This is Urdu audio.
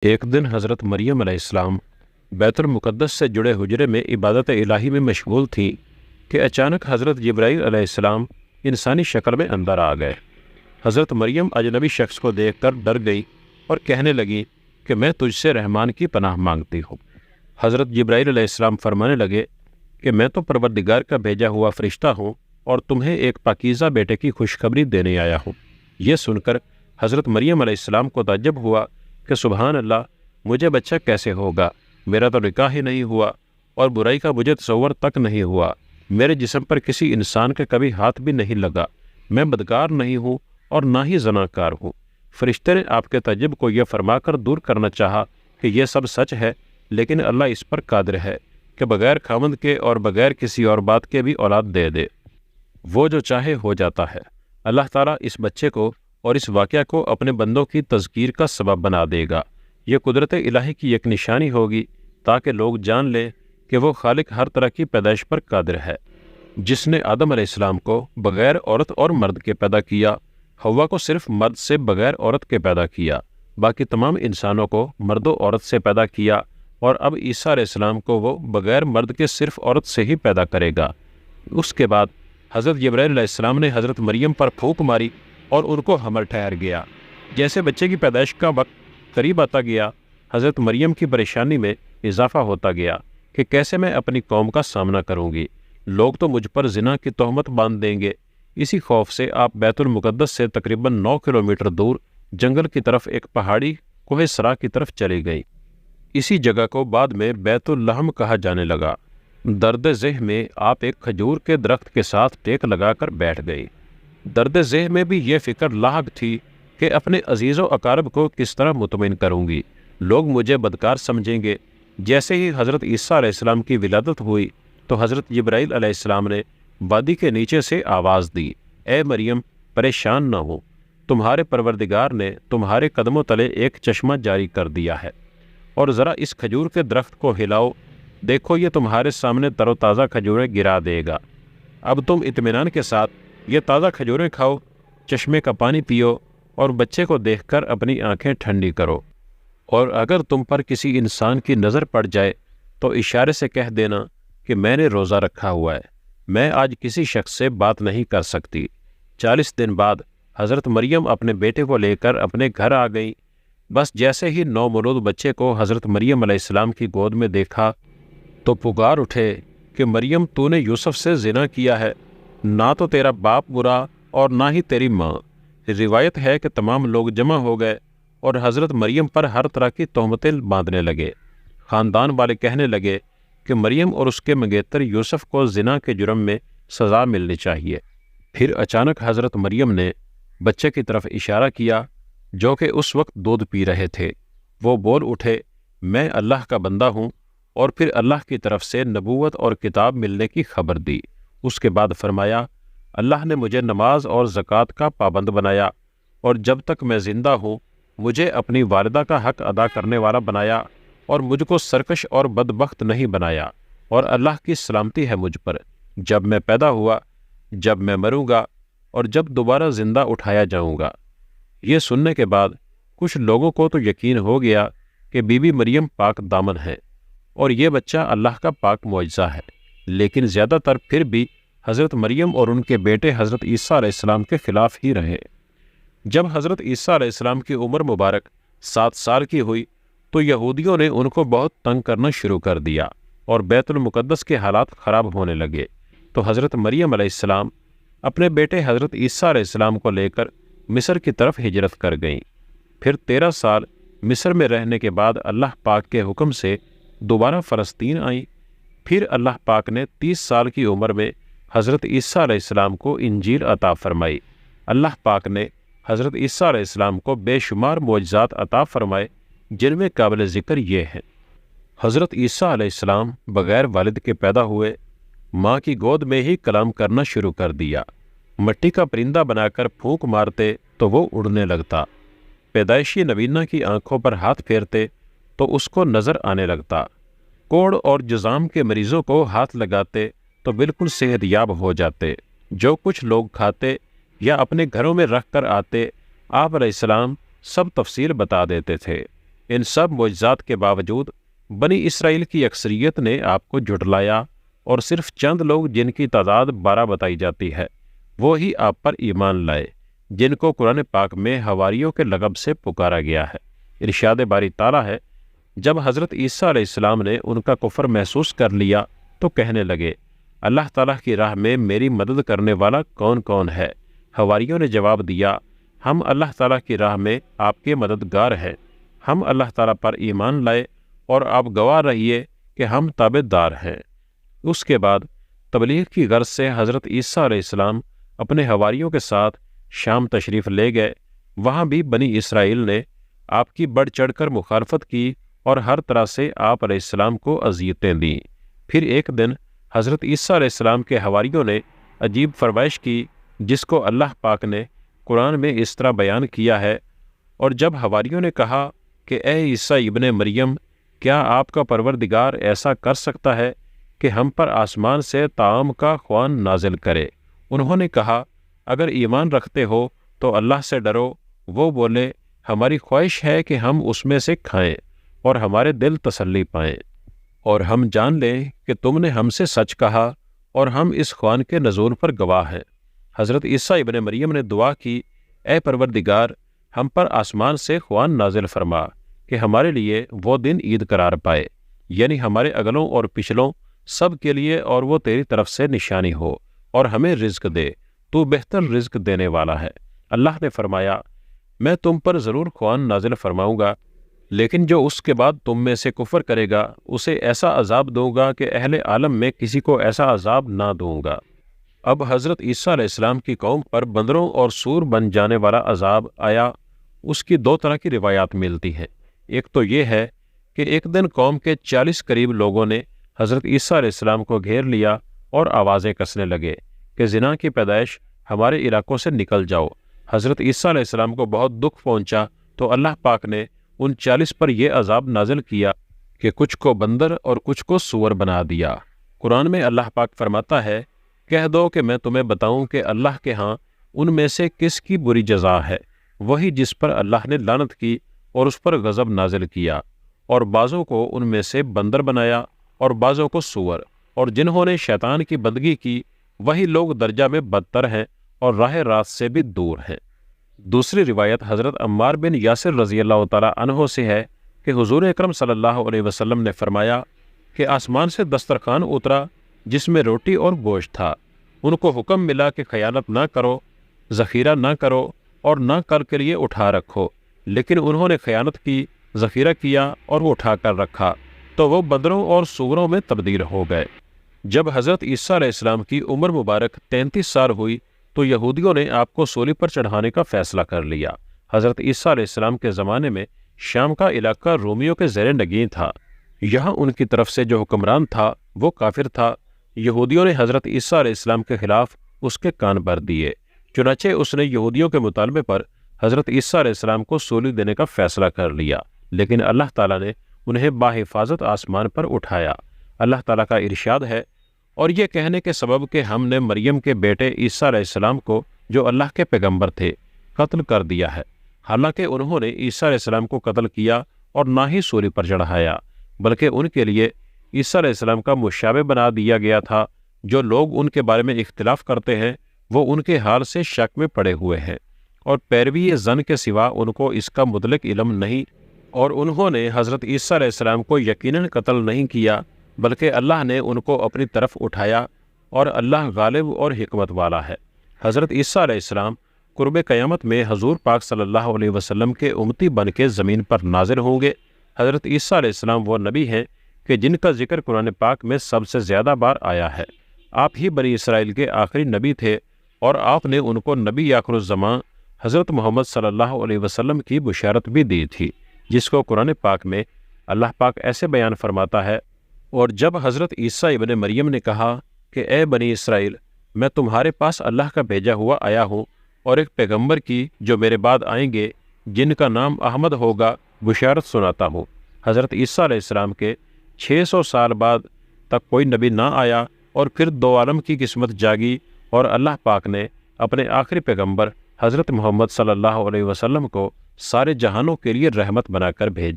ایک دن حضرت مریم علیہ السلام بیت المقدس سے جڑے حجرے میں عبادت الہی میں مشغول تھی کہ اچانک حضرت جبرائیل علیہ السلام انسانی شکل میں اندر آ گئے۔ حضرت مریم اجنبی شخص کو دیکھ کر ڈر گئی اور کہنے لگی کہ میں تجھ سے رحمان کی پناہ مانگتی ہوں۔ حضرت جبرائیل علیہ السلام فرمانے لگے کہ میں تو پروردگار کا بھیجا ہوا فرشتہ ہوں اور تمہیں ایک پاکیزہ بیٹے کی خوشخبری دینے آیا ہوں۔ یہ سن کر حضرت مریم علیہ السلام کو تعجب ہوا کہ سبحان اللہ، مجھے بچہ کیسے ہوگا؟ میرا تو نکاح ہی نہیں ہوا اور برائی کا مجھے تصور تک نہیں ہوا۔ میرے جسم پر کسی انسان کا کبھی ہاتھ بھی نہیں لگا۔ میں بدکار نہیں ہوں اور نہ ہی زناکار ہوں۔ فرشتے نے آپ کے تعجب کو یہ فرما کر دور کرنا چاہا کہ یہ سب سچ ہے، لیکن اللہ اس پر قادر ہے کہ بغیر خاوند کے اور بغیر کسی اور بات کے بھی اولاد دے دے۔ وہ جو چاہے ہو جاتا ہے۔ اللہ تعالیٰ اس بچے کو اور اس واقعہ کو اپنے بندوں کی تذکیر کا سبب بنا دے گا۔ یہ قدرت الہی کی ایک نشانی ہوگی تاکہ لوگ جان لیں کہ وہ خالق ہر طرح کی پیدائش پر قادر ہے۔ جس نے آدم علیہ السلام کو بغیر عورت اور مرد کے پیدا کیا، حوا کو صرف مرد سے بغیر عورت کے پیدا کیا، باقی تمام انسانوں کو مرد و عورت سے پیدا کیا، اور اب عیسیٰ علیہ السلام کو وہ بغیر مرد کے صرف عورت سے ہی پیدا کرے گا۔ اس کے بعد حضرت جبرائیل علیہ السلام نے حضرت مریم پر پھونک ماری اور ان کو حمل ٹھہر گیا۔ جیسے بچے کی پیدائش کا وقت قریب آتا گیا، حضرت مریم کی پریشانی میں اضافہ ہوتا گیا کہ کیسے میں اپنی قوم کا سامنا کروں گی، لوگ تو مجھ پر زنا کی تہمت باندھ دیں گے۔ اسی خوف سے آپ بیت المقدس سے تقریباً 9 کلومیٹر دور جنگل کی طرف ایک پہاڑی کوہ سرا کی طرف چلی گئی۔ اسی جگہ کو بعد میں بیت اللحم کہا جانے لگا۔ درد ذہ میں آپ ایک کھجور کے درخت کے ساتھ ٹیک لگا کر بیٹھ گئی۔ درد ذہ میں بھی یہ فکر لاحق تھی کہ اپنے عزیز و اقارب کو کس طرح مطمئن کروں گی، لوگ مجھے بدکار سمجھیں گے۔ جیسے ہی حضرت عیسیٰ علیہ السلام کی ولادت ہوئی تو حضرت جبرائیل علیہ السلام نے وادی کے نیچے سے آواز دی، اے مریم، پریشان نہ ہو، تمہارے پروردگار نے تمہارے قدموں تلے ایک چشمہ جاری کر دیا ہے، اور ذرا اس کھجور کے درخت کو ہلاؤ، دیکھو یہ تمہارے سامنے تر و تازہ کھجوریں گرا دے گا۔ اب تم اطمینان کے ساتھ یہ تازہ کھجوریں کھاؤ، چشمے کا پانی پیو اور بچے کو دیکھ کر اپنی آنکھیں ٹھنڈی کرو، اور اگر تم پر کسی انسان کی نظر پڑ جائے تو اشارے سے کہہ دینا کہ میں نے روزہ رکھا ہوا ہے، میں آج کسی شخص سے بات نہیں کر سکتی۔ 40 دن بعد حضرت مریم اپنے بیٹے کو لے کر اپنے گھر آ گئیں۔ بس جیسے ہی نومولود بچے کو حضرت مریم علیہ السلام کی گود میں دیکھا تو پکار اٹھے کہ مریم، تو نے یوسف سے زنا کیا ہے، نہ تو تیرا باپ برا اور نہ ہی تیری ماں۔ روایت ہے کہ تمام لوگ جمع ہو گئے اور حضرت مریم پر ہر طرح کی تہمتیں باندھنے لگے۔ خاندان والے کہنے لگے کہ مریم اور اس کے منگیتر یوسف کو زنا کے جرم میں سزا ملنی چاہیے۔ پھر اچانک حضرت مریم نے بچے کی طرف اشارہ کیا جو کہ اس وقت دودھ پی رہے تھے۔ وہ بول اٹھے، میں اللہ کا بندہ ہوں، اور پھر اللہ کی طرف سے نبوت اور کتاب ملنے کی خبر دی۔ اس کے بعد فرمایا، اللہ نے مجھے نماز اور زکوٰۃ کا پابند بنایا، اور جب تک میں زندہ ہوں مجھے اپنی والدہ کا حق ادا کرنے والا بنایا، اور مجھ کو سرکش اور بدبخت نہیں بنایا، اور اللہ کی سلامتی ہے مجھ پر، جب میں پیدا ہوا، جب میں مروں گا، اور جب دوبارہ زندہ اٹھایا جاؤں گا۔ یہ سننے کے بعد کچھ لوگوں کو تو یقین ہو گیا کہ بی بی مریم پاک دامن ہے اور یہ بچہ اللہ کا پاک معجزہ ہے، لیکن زیادہ تر پھر بھی حضرت مریم اور ان کے بیٹے حضرت عیسیٰ علیہ السلام کے خلاف ہی رہے۔ جب حضرت عیسیٰ علیہ السلام کی عمر مبارک 7 سال کی ہوئی تو یہودیوں نے ان کو بہت تنگ کرنا شروع کر دیا اور بیت المقدس کے حالات خراب ہونے لگے، تو حضرت مریم علیہ السلام اپنے بیٹے حضرت عیسیٰ علیہ السلام کو لے کر مصر کی طرف ہجرت کر گئیں۔ پھر 13 سال مصر میں رہنے کے بعد اللہ پاک کے حکم سے دوبارہ فلسطین آئیں۔ پھر اللہ پاک نے 30 سال کی عمر میں حضرت عیسیٰ علیہ السلام کو انجیل عطا فرمائی۔ اللہ پاک نے حضرت عیسیٰ علیہ السلام کو بے شمار معجزات عطا فرمائے، جن میں قابل ذکر یہ ہیں۔ حضرت عیسیٰ علیہ السلام بغیر والد کے پیدا ہوئے، ماں کی گود میں ہی کلام کرنا شروع کر دیا۔ مٹی کا پرندہ بنا کر پھونک مارتے تو وہ اڑنے لگتا، پیدائشی نبینہ کی آنکھوں پر ہاتھ پھیرتے تو اس کو نظر آنے لگتا، کوڑ اور جذام کے مریضوں کو ہاتھ لگاتے تو بالکل صحت یاب ہو جاتے۔ جو کچھ لوگ کھاتے یا اپنے گھروں میں رکھ کر آتے، آپ علیہ السلام سب تفصیل بتا دیتے تھے۔ ان سب معجزات کے باوجود بنی اسرائیل کی اکثریت نے آپ کو جھٹلایا اور صرف چند لوگ جن کی تعداد 12 بتائی جاتی ہے وہ ہی آپ پر ایمان لائے، جن کو قرآن پاک میں حواریوں کے لقب سے پکارا گیا ہے۔ ارشاد باری تعالیٰ ہے، جب حضرت عیسیٰ علیہ السلام نے ان کا کفر محسوس کر لیا تو کہنے لگے، اللہ تعالیٰ کی راہ میں میری مدد کرنے والا کون کون ہے؟ حواریوں نے جواب دیا، ہم اللہ تعالیٰ کی راہ میں آپ کے مددگار ہیں، ہم اللہ تعالیٰ پر ایمان لائے اور آپ گواہ رہیے کہ ہم تابع دار ہیں۔ اس کے بعد تبلیغ کی غرض سے حضرت عیسیٰ علیہ السلام اپنے حواریوں کے ساتھ شام تشریف لے گئے۔ وہاں بھی بنی اسرائیل نے آپ کی بڑھ چڑھ کر مخالفت کی اور ہر طرح سے آپ علیہ السلام کو اذیتیں دیں۔ پھر ایک دن حضرت عیسیٰ علیہ السلام کے حواریوں نے عجیب فرمائش کی، جس کو اللہ پاک نے قرآن میں اس طرح بیان کیا ہے، اور جب حواریوں نے کہا کہ اے عیسیٰ ابن مریم، کیا آپ کا پروردگار ایسا کر سکتا ہے کہ ہم پر آسمان سے طعام کا خوان نازل کرے؟ انہوں نے کہا، اگر ایمان رکھتے ہو تو اللہ سے ڈرو۔ وہ بولے، ہماری خواہش ہے کہ ہم اس میں سے کھائیں اور ہمارے دل تسلی پائیں، اور ہم جان لیں کہ تم نے ہم سے سچ کہا اور ہم اس خوان کے نزول پر گواہ ہیں۔ حضرت عیسیٰ ابن مریم نے دعا کی، اے پروردگار، ہم پر آسمان سے خوان نازل فرما کہ ہمارے لیے وہ دن عید قرار پائے، یعنی ہمارے اگلوں اور پچھلوں سب کے لیے، اور وہ تیری طرف سے نشانی ہو، اور ہمیں رزق دے، تو بہتر رزق دینے والا ہے۔ اللہ نے فرمایا، میں تم پر ضرور خوان نازل فرماؤں گا، لیکن جو اس کے بعد تم میں سے کفر کرے گا اسے ایسا عذاب دوں گا کہ اہل عالم میں کسی کو ایسا عذاب نہ دوں گا۔ اب حضرت عیسیٰ علیہ السلام کی قوم پر بندروں اور سور بن جانے والا عذاب آیا۔ اس کی دو طرح کی روایات ملتی ہیں۔ ایک تو یہ ہے کہ ایک دن قوم کے 40 قریب لوگوں نے حضرت عیسیٰ علیہ السلام کو گھیر لیا اور آوازیں کسنے لگے کہ زنا کی پیدائش ہمارے علاقوں سے نکل جاؤ۔ حضرت عیسیٰ علیہ السلام کو بہت دکھ پہنچا تو اللہ پاک نے ان 40 پر یہ عذاب نازل کیا کہ کچھ کو بندر اور کچھ کو سور بنا دیا۔ قرآن میں اللہ پاک فرماتا ہے، کہہ دو کہ میں تمہیں بتاؤں کہ اللہ کے ہاں ان میں سے کس کی بری جزا ہے، وہی جس پر اللہ نے لعنت کی اور اس پر غضب نازل کیا، اور بعضوں کو ان میں سے بندر بنایا اور بعضوں کو سور، اور جنہوں نے شیطان کی بندگی کی وہی لوگ درجہ میں بدتر ہیں اور راہ راست سے بھی دور ہیں۔ دوسری روایت حضرت عمار بن یاسر رضی اللہ تعالیٰ عنہ سے ہے کہ حضور اکرم صلی اللہ علیہ وسلم نے فرمایا کہ آسمان سے دسترخوان اترا جس میں روٹی اور گوشت تھا۔ ان کو حکم ملا کہ خیانت نہ کرو، ذخیرہ نہ کرو اور نہ کر کے لیے اٹھا رکھو، لیکن انہوں نے خیانت کی، ذخیرہ کیا اور وہ اٹھا کر رکھا، تو وہ بندروں اور سوروں میں تبدیل ہو گئے۔ جب حضرت عیسیٰ علیہ السلام کی عمر مبارک 33 سال ہوئی تو یہودیوں نے آپ کو سولی پر چڑھانے کا فیصلہ کر لیا۔ حضرت عیسیٰ علیہ السلام کے زمانے میں شام کا علاقہ رومیوں کے زیر نگین تھا۔ یہاں ان کی طرف سے جو حکمران تھا وہ کافر تھا۔ یہودیوں نے حضرت عیسیٰ علیہ السلام کے خلاف اس کے کان بھر دیے، چنانچہ اس نے یہودیوں کے مطالبے پر حضرت عیسیٰ علیہ السلام کو سولی دینے کا فیصلہ کر لیا، لیکن اللہ تعالیٰ نے انہیں باحفاظت آسمان پر اٹھایا۔ اللہ تعالیٰ کا ارشاد ہے، اور یہ کہنے کے سبب کہ ہم نے مریم کے بیٹے عیسیٰ علیہ السلام کو جو اللہ کے پیغمبر تھے قتل کر دیا ہے، حالانکہ انہوں نے عیسیٰ علیہ السلام کو قتل کیا اور نہ ہی سولی پر چڑھایا، بلکہ ان کے لیے عیسیٰ علیہ السلام کا مشابہ بنا دیا گیا تھا۔ جو لوگ ان کے بارے میں اختلاف کرتے ہیں وہ ان کے حال سے شک میں پڑے ہوئے ہیں، اور پیروی زن کے سوا ان کو اس کا مطلق علم نہیں، اور انہوں نے حضرت عیسیٰ علیہ السلام کو یقیناً قتل نہیں کیا، بلکہ اللہ نے ان کو اپنی طرف اٹھایا، اور اللہ غالب اور حکمت والا ہے۔ حضرت عیسیٰ علیہ السلام قرب قیامت میں حضور پاک صلی اللہ علیہ وسلم کے امتی بن کے زمین پر نازل ہوں گے۔ حضرت عیسیٰ علیہ السلام وہ نبی ہیں کہ جن کا ذکر قرآن پاک میں سب سے زیادہ بار آیا ہے۔ آپ ہی بنی اسرائیل کے آخری نبی تھے، اور آپ نے ان کو نبی آخر الزمان حضرت محمد صلی اللہ علیہ وسلم کی بشارت بھی دی تھی، جس کو قرآن پاک میں اللہ پاک ایسے بیان فرماتا ہے، اور جب حضرت عیسیٰ ابن مریم نے کہا کہ اے بنی اسرائیل، میں تمہارے پاس اللہ کا بھیجا ہوا آیا ہوں اور ایک پیغمبر کی جو میرے بعد آئیں گے جن کا نام احمد ہوگا بشارت سناتا ہوں۔ حضرت عیسیٰ علیہ السلام کے 600 سال بعد تک کوئی نبی نہ آیا، اور پھر دو عالم کی قسمت جاگی، اور اللہ پاک نے اپنے آخری پیغمبر حضرت محمد صلی اللہ علیہ وسلم کو سارے جہانوں کے لیے رحمت بنا کر بھیج